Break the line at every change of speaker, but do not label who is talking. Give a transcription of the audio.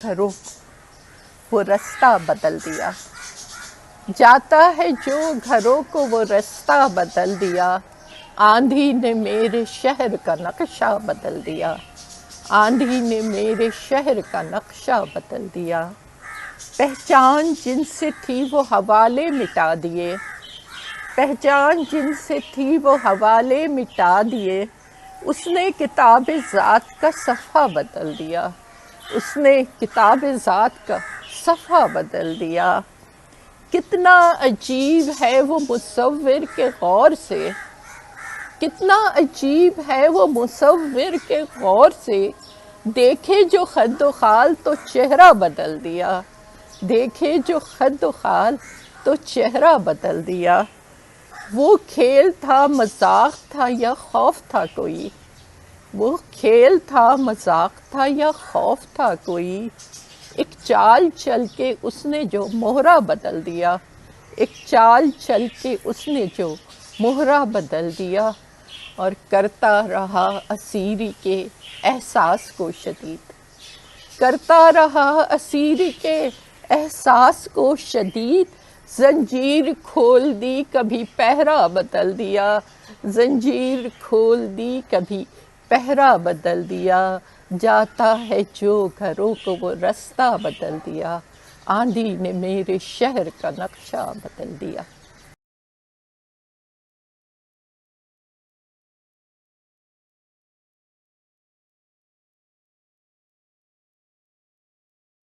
گھروں وہ رستہ بدل دیا، جاتا ہے جو گھروں کو وہ رستہ بدل دیا، آندھی نے میرے شہر کا نقشہ بدل دیا، آندھی نے میرے شہر کا نقشہ بدل دیا، پہچان جن سے تھی وہ حوالے مٹا دیے، پہچان جن سے تھی وہ حوالے مٹا دیے، اس نے کتاب ذات کا صفحہ بدل دیا، اس نے کتاب ذات کا صفحہ بدل دیا، کتنا عجیب ہے وہ مصور کے غور سے، کتنا عجیب ہے وہ مصور کے غور سے، دیکھے جو خد و خال تو چہرہ بدل دیا، دیکھے جو خد و خال تو چہرہ بدل دیا، وہ کھیل تھا مذاق تھا یا خوف تھا کوئی، وہ کھیل تھا مذاق تھا یا خوف تھا کوئی، ایک چال چل کے اس نے جو مہرہ بدل دیا، ایک چال چل کے اس نے جو مہرہ بدل دیا، اور کرتا رہا اسیری کے احساس کو شدید، کرتا رہا اسیری کے احساس کو شدید، زنجیر کھول دی کبھی پہرا بدل دیا، زنجیر کھول دی کبھی پہرا بدل دیا، جاتا ہے جو گھروں کو وہ رستہ بدل دیا، آندھی نے میرے شہر کا نقشہ بدل دیا۔